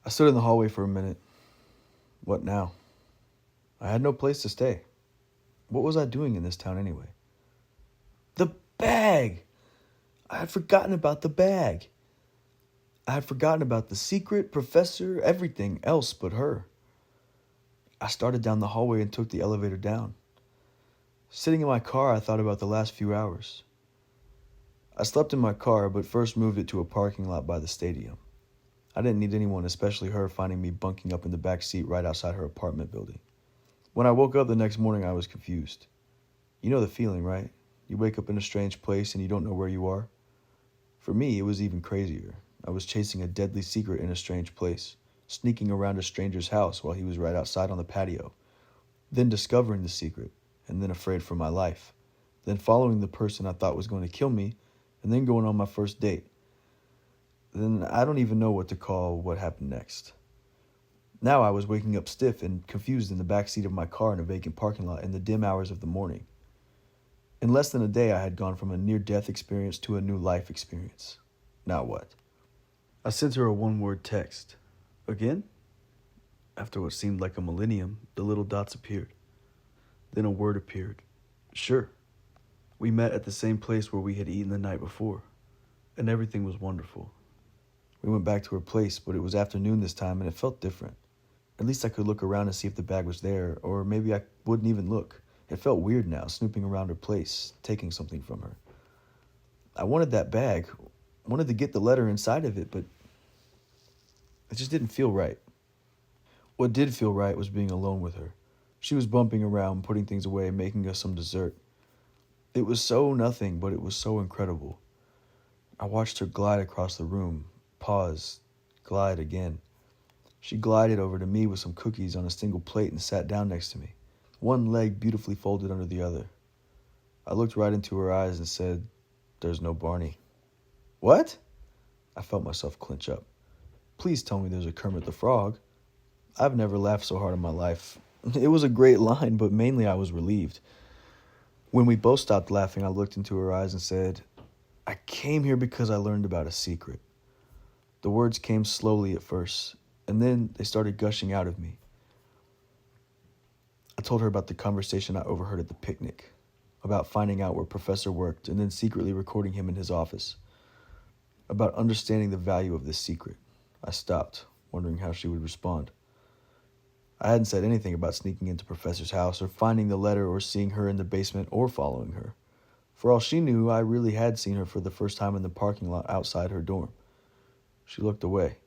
I stood in the hallway for a minute. What now? I had no place to stay. What was I doing in this town anyway? The bag! I had forgotten about the bag. I had forgotten about the secret, professor, everything else but her. I started down the hallway and took the elevator down. Sitting in my car, I thought about the last few hours. I slept in my car, but first moved it to a parking lot by the stadium. I didn't need anyone, especially her, finding me bunking up in the back seat right outside her apartment building. When I woke up the next morning, I was confused. You know the feeling, right? You wake up in a strange place and you don't know where you are. For me, it was even crazier. I was chasing a deadly secret in a strange place, sneaking around a stranger's house while he was right outside on the patio, then discovering the secret, and then afraid for my life, then following the person I thought was going to kill me, and then going on my first date. Then I don't even know what to call what happened next. Now I was waking up stiff and confused in the back seat of my car in a vacant parking lot in the dim hours of the morning. In less than a day, I had gone from a near-death experience to a new life experience. Now what? I sent her a one-word text. Again? After what seemed like a millennium, the little dots appeared. Then a word appeared. Sure. We met at the same place where we had eaten the night before, and everything was wonderful. We went back to her place, but it was afternoon this time, and it felt different. At least I could look around and see if the bag was there, or maybe I wouldn't even look. It felt weird now, snooping around her place, taking something from her. I wanted that bag, wanted to get the letter inside of it, but it just didn't feel right. What did feel right was being alone with her. She was bumping around, putting things away, making us some dessert. It was so nothing, but it was so incredible. I watched her glide across the room, pause, glide again. She glided over to me with some cookies on a single plate and sat down next to me, one leg beautifully folded under the other. I looked right into her eyes and said, "There's no Barney." What? I felt myself clench up. Please tell me there's a Kermit the Frog. I've never laughed so hard in my life. It was a great line, but mainly I was relieved. When we both stopped laughing, I looked into her eyes and said, "I came here because I learned about a secret." The words came slowly at first, and then they started gushing out of me. I told her about the conversation I overheard at the picnic, about finding out where Professor worked and then secretly recording him in his office, about understanding the value of this secret. I stopped, wondering how she would respond. I hadn't said anything about sneaking into Professor's house or finding the letter or seeing her in the basement or following her. For all she knew, I really had seen her for the first time in the parking lot outside her dorm. She looked away.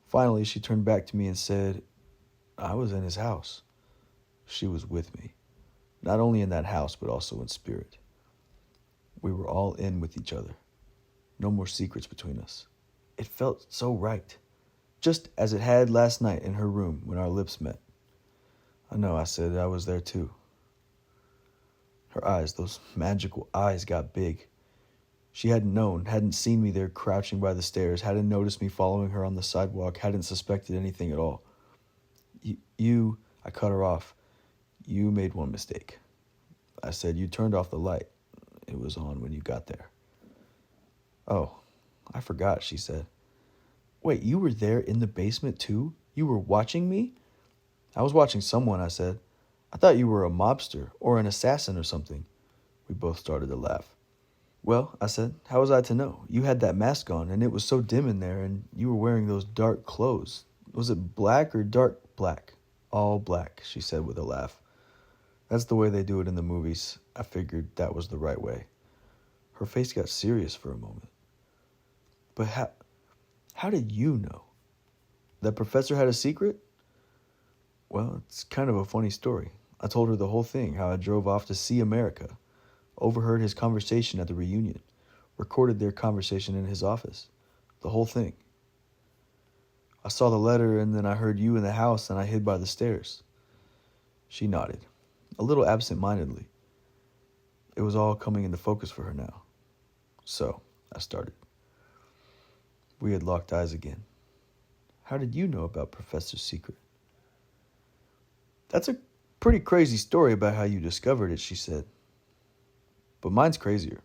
Finally, she turned back to me and said, "I was in his house." She was with me, not only in that house, but also in spirit. We were all in with each other. No more secrets between us. It felt so right, just as it had last night in her room when our lips met. I know, I said, I was there too. Her eyes, those magical eyes, got big. She hadn't known, hadn't seen me there crouching by the stairs, hadn't noticed me following her on the sidewalk, hadn't suspected anything at all. I cut her off. You made one mistake. I said, you turned off the light. It was on when you got there. Oh, I forgot, she said. Wait, you were there in the basement too? You were watching me? I was watching someone, I said. I thought you were a mobster or an assassin or something. We both started to laugh. Well, I said, how was I to know? You had that mask on, and it was so dim in there, and you were wearing those dark clothes. Was it black or dark black? All black, she said with a laugh. That's the way they do it in the movies. I figured that was the right way. Her face got serious for a moment. But how did you know? That professor had a secret? Well, it's kind of a funny story. I told her the whole thing, how I drove off to see America, overheard his conversation at the reunion, recorded their conversation in his office, the whole thing. I saw the letter, and then I heard you in the house, and I hid by the stairs. She nodded, a little absent-mindedly. It was all coming into focus for her now. So, I started. We had locked eyes again. How did you know about Professor's secret? That's a pretty crazy story about how you discovered it, she said. But mine's crazier.